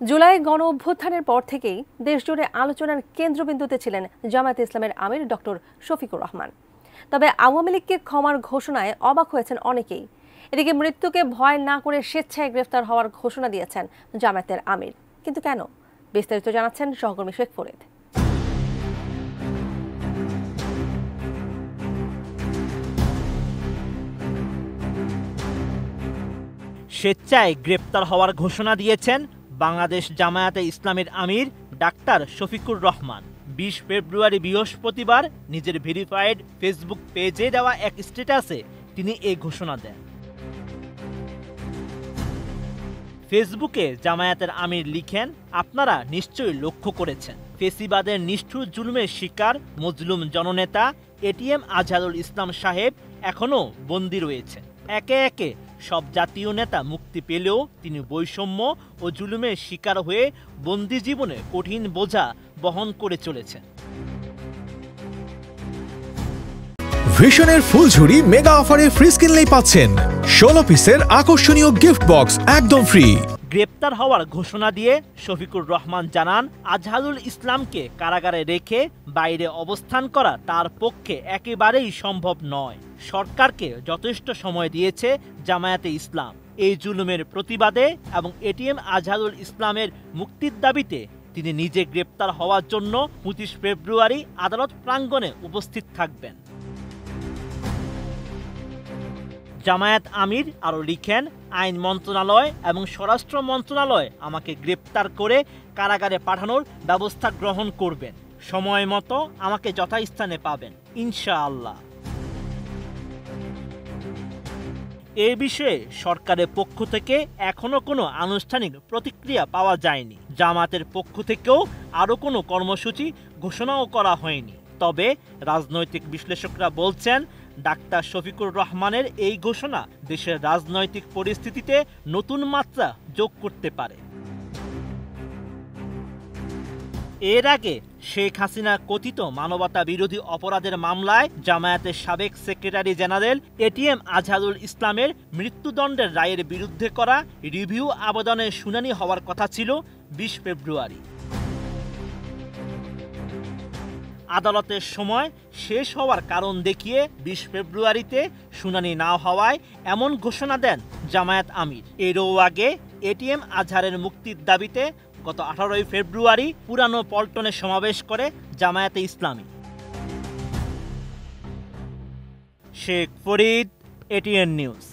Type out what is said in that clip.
জুলাই গণ অভ্যুত্থানের পর থেকেই দেশজুড়ে আলোচনার কেন্দ্রবিন্দুতে ছিলেন জামায়াতে ইসলামের আমির ডক্টর শফিকুর রহমান। তবে আওয়ামী লীগকে ক্ষমার ঘোষণায় অবাক হয়েছেন অনেকেই। এদিকে মৃত্যুকে ভয় না করে স্বেচ্ছায় গ্রেফতার হওয়ার ঘোষণা দিয়েছেন জামায়াতের আমির। কিন্তু কেন? বিস্তারিত জানাচ্ছেন সহকর্মী শেখ ফরিদ। স্বেচ্ছায় গ্রেপ্তার হওয়ার ঘোষণা দিয়েছেন বাংলাদেশ জামায়াতে ইসলামের আমির ডাক্তার শফিকুর রহমান। 20 ফেব্রুয়ারি বৃহস্পতিবার নিজের ভেরিফাইড ফেসবুক পেজে দেওয়া এক স্ট্যাটাসে তিনি এই ঘোষণা দেন। ফেসবুকে জামায়াতের আমির লিখেন, আপনারা নিশ্চয়ই লক্ষ্য করেছেন ফেসিবাদের নিষ্ঠুর জুলুমের শিকার মজলুম জননেতা এটিএম আজহারুল ইসলাম সাহেব এখনও বন্দী রয়েছেন। একে একে সব জাতীয় নেতা মুক্তি পেলেও তিনি বৈষম্য ও জুলুমের শিকার হয়ে বন্দী জীবনে কঠিন বোঝা বহন করে চলেছেন। ভিশনের ফুলঝুরি মেগা অফারে ফ্রিজ কিনলেই পাচ্ছেন 16 পিসের আকর্ষণীয় গিফট বক্স একদম ফ্রি। গ্রেপ্তার হওয়ার ঘোষণা দিয়ে শফিকুর রহমান জানান, আজহারুল ইসলামকে কারাগারে রেখে বাইরে অবস্থান করা তার পক্ষে একেবারেই সম্ভব নয়। সরকারকে যথেষ্ট সময় দিয়েছে জামায়াতে ইসলাম। এই জুলুমের প্রতিবাদে এবং এটিএম আজহারুল ইসলামের মুক্তির দাবিতে তিনি নিজে গ্রেপ্তার হওয়ার জন্য 25 ফেব্রুয়ারি আদালত প্রাঙ্গণে উপস্থিত থাকবেন। জামায়াত আমির আরও লিখেন, আইন মন্ত্রণালয় এবং স্বরাষ্ট্র মন্ত্রণালয় আমাকে গ্রেপ্তার করে কারাগারে পাঠানোর ব্যবস্থা গ্রহণ করবেন। সময় মতো আমাকে যথাস্থানে পাবেন ইনশাআল্লাহ। এ বিষয়ে সরকারের পক্ষ থেকে এখনো কোনো আনুষ্ঠানিক প্রতিক্রিয়া পাওয়া যায়নি। জামায়াতের পক্ষ থেকেও আরও কোনো কর্মসূচি ঘোষণাও করা হয়নি। তবে রাজনৈতিক বিশ্লেষকরা বলছেন, ডাক্তার শফিকুর রহমানের এই ঘোষণা দেশের রাজনৈতিক পরিস্থিতিতে নতুন মাত্রা যোগ করতে পারে। এর আগে শেখ হাসিনা কথিত মানবতা বিরোধী অপরাধের মামলায় জামায়াতের সাবেক সেক্রেটারি জেনারেল এটিএম আজহারুল ইসলামের মৃত্যুদণ্ডের রায়ের বিরুদ্ধে করা রিভিউ আবেদনের শুনানি হওয়ার কথা ছিল 20 ফেব্রুয়ারি। আদালতের সময় শেষ হওয়ার কারণ দেখিয়ে 20 ফেব্রুয়ারিতে শুনানি না হওয়ায় এমন ঘোষণা দেন জামায়াত আমির। এরও আগে এটিএম আজহারের মুক্তির দাবিতে গত 18 ফেব্রুয়ারি পুরানো পল্টনে সমাবেশ করে জামায়াতে ইসলামী। Sheikh Farid, ATN news.